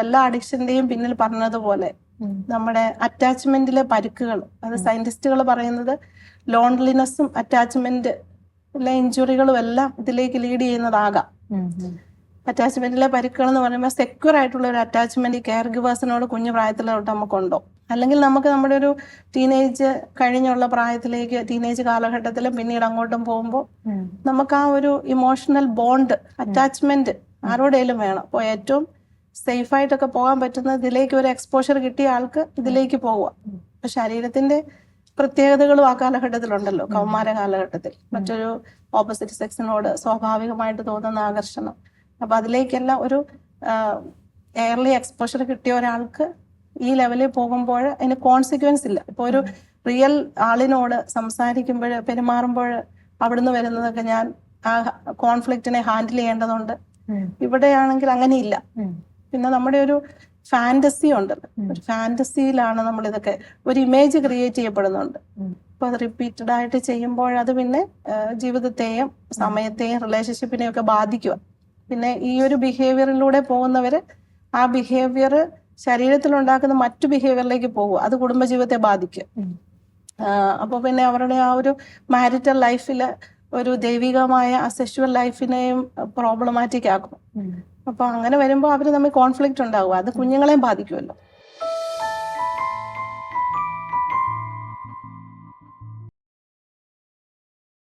എല്ലാ അഡിക്ഷന്റെയും പിന്നിൽ പറഞ്ഞതുപോലെ നമ്മുടെ അറ്റാച്ച്മെന്റിലെ പരുക്കുകൾ, അത് സയന്റിസ്റ്റുകൾ പറയുന്നത് ലോൺലിനെസ്സും അറ്റാച്ച്മെന്റ് ഇഞ്ചുറികളും എല്ലാം ഇതിലേക്ക് ലീഡ് ചെയ്യുന്നതാകാം. അറ്റാച്ച്മെന്റിലെ പരുക്കുകൾ എന്ന് പറയുമ്പോൾ സെക്യൂർ ആയിട്ടുള്ള ഒരു അറ്റാച്ച്മെന്റ് കെയർ ഗിവേഴ്സിനോട് കുഞ്ഞു പ്രായത്തിലോട്ട് നമുക്കുണ്ടോ, അല്ലെങ്കിൽ നമുക്ക് നമ്മുടെ ഒരു ടീനേജ് കഴിഞ്ഞുള്ള പ്രായത്തിലേക്ക്, ടീനേജ് കാലഘട്ടത്തിലും പിന്നീട് അങ്ങോട്ടും പോകുമ്പോൾ നമുക്ക് ആ ഒരു ഇമോഷണൽ ബോണ്ട്, അറ്റാച്ച്മെന്റ് ആരോടേലും വേണം. അപ്പോൾ ഏറ്റവും സേഫ് ആയിട്ടൊക്കെ പോകാൻ പറ്റുന്ന ഇതിലേക്ക് ഒരു എക്സ്പോഷർ കിട്ടിയ ആൾക്ക് ഇതിലേക്ക് പോവുക. അപ്പൊ ശരീരത്തിന്റെ പ്രത്യേകതകളും ആ കാലഘട്ടത്തിലുണ്ടല്ലോ, കൗമാര കാലഘട്ടത്തിൽ മറ്റൊരു ഓപ്പോസിറ്റ് സെക്സിനോട് സ്വാഭാവികമായിട്ട് തോന്നുന്ന ആകർഷണം. അപ്പൊ അതിലേക്കെല്ലാം ഒരു എയർലി എക്സ്പോഷർ കിട്ടിയ ഒരാൾക്ക് ഈ ലെവലിൽ പോകുമ്പോൾ അതിന് കോൺസിക്വൻസ് ഇല്ല. ഇപ്പൊ ഒരു റിയൽ ആളിനോട് സംസാരിക്കുമ്പോൾ, പെരുമാറുമ്പോൾ അവിടുന്ന് വരുന്നതൊക്കെ ഞാൻ ആ കോൺഫ്ലിക്റ്റിനെ ഹാൻഡിൽ ചെയ്യേണ്ടതുണ്ട്. ഇവിടെയാണെങ്കിൽ അങ്ങനെയില്ല. പിന്നെ നമ്മുടെ ഒരു ഫാന്റസി ഉണ്ടല്ലോ, ഒരു ഫാന്റസിയിലാണ് നമ്മൾ ഇതൊക്കെ, ഒരു ഇമേജ് ക്രിയേറ്റ് ചെയ്യപ്പെടുന്നുണ്ട്. അപ്പൊ അത് റിപ്പീറ്റഡ് ആയിട്ട് ചെയ്യുമ്പോൾ അത് പിന്നെ ജീവിതത്തെയും സമയത്തെയും റിലേഷൻഷിപ്പിനെയും ഒക്കെ ബാധിക്കുക. പിന്നെ ഈ ഒരു ബിഹേവിയറിലൂടെ പോകുന്നവര് ആ ബിഹേവിയർ ശരീരത്തിലുണ്ടാക്കുന്ന മറ്റു ബിഹേവിയറിലേക്ക് പോകുക, അത് കുടുംബജീവിതത്തെ ബാധിക്കും. അപ്പൊ പിന്നെ അവരുടെ ആ ഒരു മാരിറ്റൽ ലൈഫില് ഒരു ദൈവികമായ സെക്ഷുവൽ ലൈഫിനെയും പ്രോബ്ലമാറ്റിക് ആക്കും. അപ്പൊ അങ്ങനെ വരുമ്പോൾ അവര് തമ്മിൽ കോൺഫ്ലിക്റ്റ് ഉണ്ടാകും, അത് കുഞ്ഞുങ്ങളെയും ബാധിക്കുമല്ലോ.